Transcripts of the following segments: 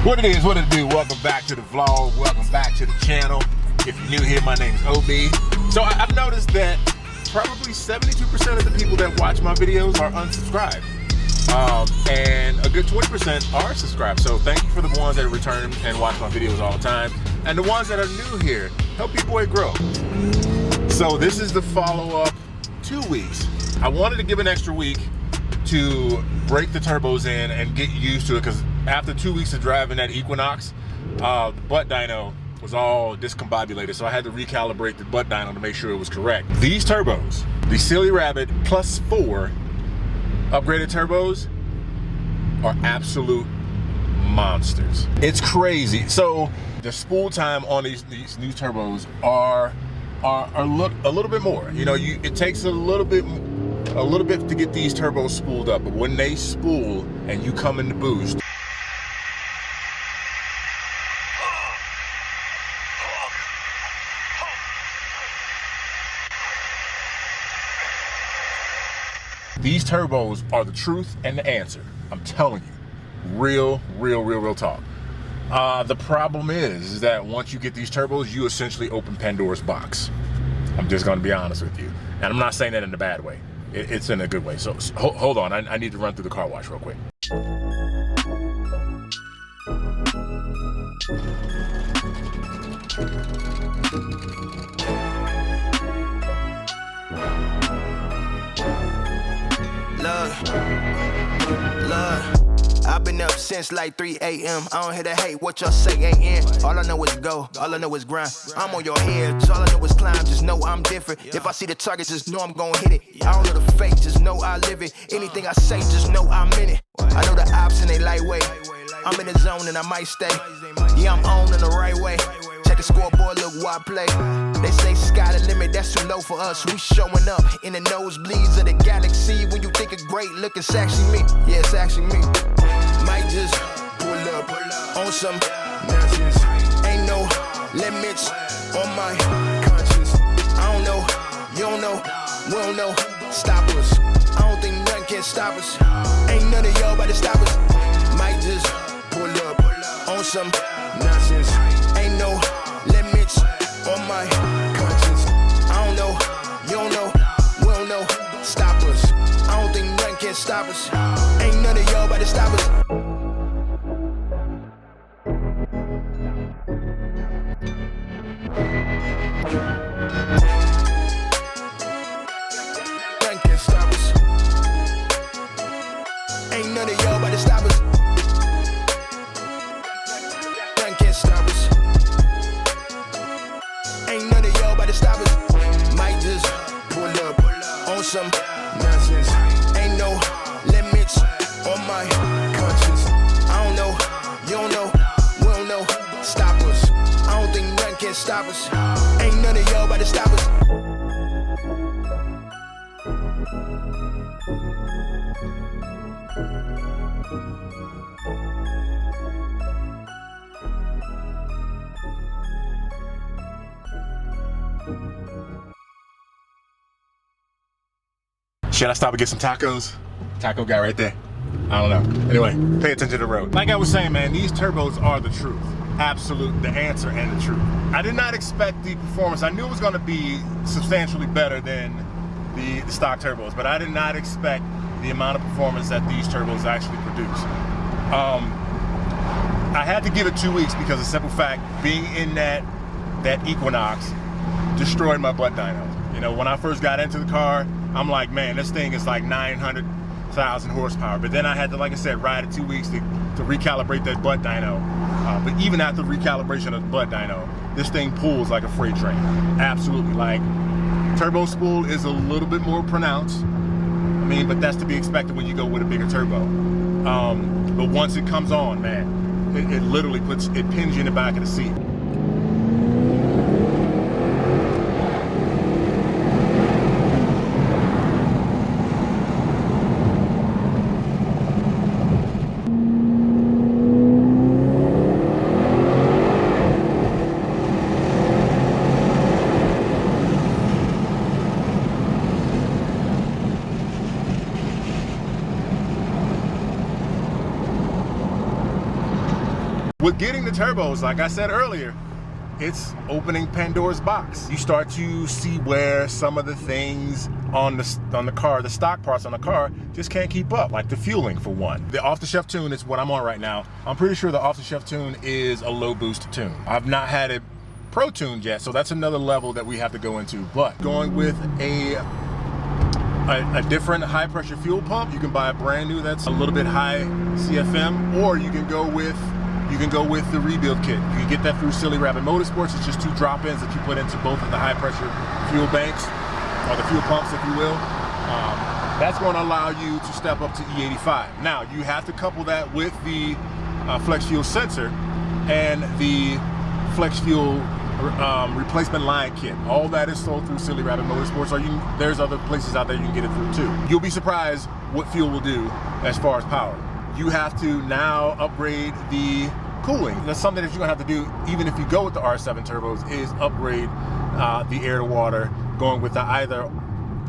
What it is, what it do, welcome back to the vlog, welcome back to the channel. If you're new here, my name is OB. So I've noticed that probably 72% of the people that watch my videos are unsubscribed. And a good 20% are subscribed. So thank you for the ones that return and watch my videos all the time. And the ones that are new here, help your boy grow. So this is the follow-up 2 weeks. I wanted to give an extra week to break the turbos in and get used to it, because after 2 weeks of driving that Equinox, the butt dyno was all discombobulated, so I had to recalibrate the butt dyno to make sure it was correct. These turbos, the Silly Rabbit Plus 4 upgraded turbos, are absolute monsters. It's crazy. So the spool time on these new turbos are a little bit more. You know, it takes a little bit to get these turbos spooled up, but when they spool and you come in the boost, these turbos are the truth and the answer. I'm telling you, real talk. The problem is that once you get these turbos, you essentially open Pandora's box. I'm just gonna be honest with you. And I'm not saying that in a bad way. It's in a good way. So hold on, I need to run through the car wash real quick. Love, I've been up since like 3 a.m. I don't hear the hate, what y'all say ain't in. All I know is go, all I know is grind. I'm on your head, all I know is climb. Just know I'm different. If I see the target, just know I'm gon' hit it. I don't know the fake, just know I live it. Anything I say, just know I'm in it. I know the ops and they lightweight. I'm in the zone and I might stay. Yeah, I'm on in the right way. Check the scoreboard, look who I play. They say sky the limit, that's too low for us. We showing up in the nosebleeds of the galaxy. When you think it's great, look, it's actually me. Yeah, it's actually me. Might just pull up on some nonsense. Ain't no limits on my conscience. I don't know, you don't know, we don't know. Stop us. I don't think nothing can stop us. Ain't none of y'all about to stop us. Might just pull up on some nonsense. Ain't no limits on my conscience. I don't know, you don't know, we don't know. Stop us. I don't think nothing can stop us. Ain't none of y'all about to stop us. Nothing can stop us. Ain't none of y'all about to stop us. Nothing can stop us. Ain't none of y'all about to stop us. Might just pull up on some nonsense. Ain't no limits on my conscience. I don't know, you don't know, we don't know. Stop us. I don't think nothing can stop us. Ain't none of y'all about to stop us. Should I stop and get some tacos? Taco guy right there. I don't know. Anyway, pay attention to the road. Like I was saying, man, these turbos are the truth. Absolute, the answer and the truth. I did not expect the performance. I knew it was gonna be substantially better than the stock turbos, but I did not expect the amount of performance that these turbos actually produce. I had to give it 2 weeks because of the simple fact, being in that Equinox destroyed my butt dyno. You know, when I first got into the car, I'm like, man, this thing is like 900,000 horsepower. But then I had to, like I said, ride it 2 weeks to recalibrate that butt dyno. But even after recalibration of the butt dyno, this thing pulls like a freight train. Absolutely. Like, turbo spool is a little bit more pronounced. I mean, but that's to be expected when you go with a bigger turbo. But once it comes on, man, it literally pins you in the back of the seat. With getting the turbos, like I said earlier, it's opening Pandora's box. You start to see where some of the things on the car, the stock parts on the car, just can't keep up, like the fueling for one. The off-the-shelf tune is what I'm on right now. I'm pretty sure the off-the-shelf tune is a low boost tune. I've not had it pro tuned yet, so that's another level that we have to go into. But going with a different high pressure fuel pump, you can buy a brand new that's a little bit high CFM, or you can go with the rebuild kit. You can get that through Silly Rabbit Motorsports. It's just 2 drop-ins that you put into both of the high pressure fuel banks, or the fuel pumps, if you will. That's going to allow you to step up to E85. Now, you have to couple that with the flex fuel sensor and the flex fuel replacement line kit. All that is sold through Silly Rabbit Motorsports, or there's other places out there you can get it through too. You'll be surprised what fuel will do as far as power. You have to now upgrade the cooling. That's something that you're gonna have to do even if you go with the RS7 turbos, is upgrade the air to water, going with the either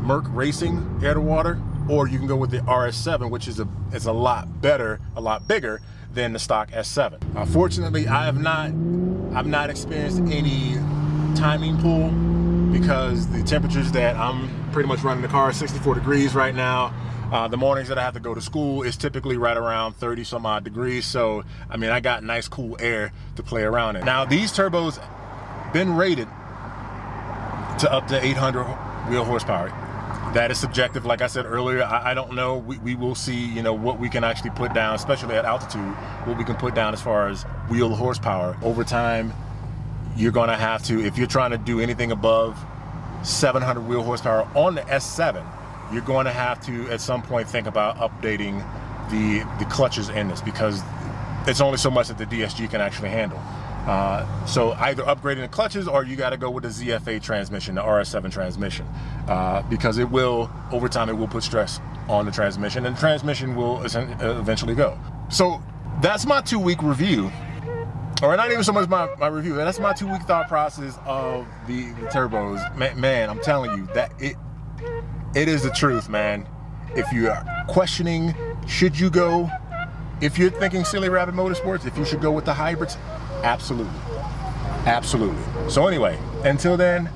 Merc Racing air to water, or you can go with the RS7, which is a lot better, a lot bigger than the stock S7. Fortunately, I've not experienced any timing pull, because the temperatures that I'm pretty much running the car are 64 degrees right now. The mornings that I have to go to school is typically right around 30 some odd degrees. So, I mean, I got nice cool air to play around in. Now, these turbos been rated to up to 800 wheel horsepower. That is subjective. Like I said earlier, I don't know. We will see, you know, what we can actually put down, especially at altitude, what we can put down as far as wheel horsepower. Over time, you're gonna have to, if you're trying to do anything above 700 wheel horsepower on the S7, you're going to have to at some point think about updating the clutches in this, because it's only so much that the DSG can actually handle. So either upgrading the clutches, or you got to go with the ZFA transmission, the RS7 transmission, because it will, over time, it will put stress on the transmission, and the transmission will eventually go. So that's my 2-week review, or not even so much my review, that's my 2-week thought process of the turbos. Man, I'm telling you that it is the truth, man. If you are questioning, should you go, if you're thinking Silly Rabbit Motorsports, if you should go with the hybrids, absolutely. Absolutely. So anyway, until then,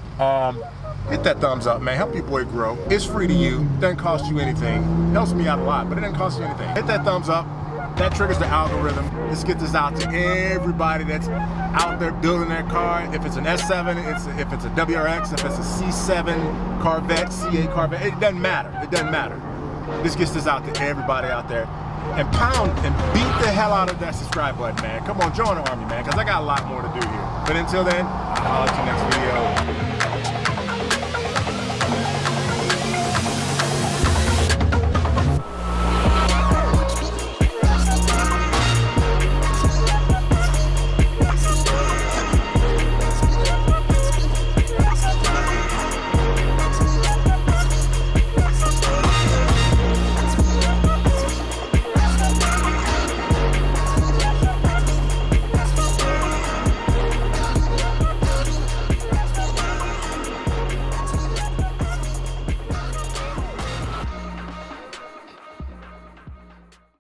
hit that thumbs up, man. Help your boy grow. It's free to you. Doesn't cost you anything. Helps me out a lot, but it doesn't cost you anything. Hit that thumbs up. That triggers the algorithm. Let's get this out to everybody that's out there building their car. If it's an S7, if it's a WRX, if it's a C7 Corvette, C8 Corvette, it doesn't matter. It doesn't matter. This gets this out to everybody out there. And pound and beat the hell out of that subscribe button, man. Come on, join the army, man, because I got a lot more to do here. But until then, I'll see you next video.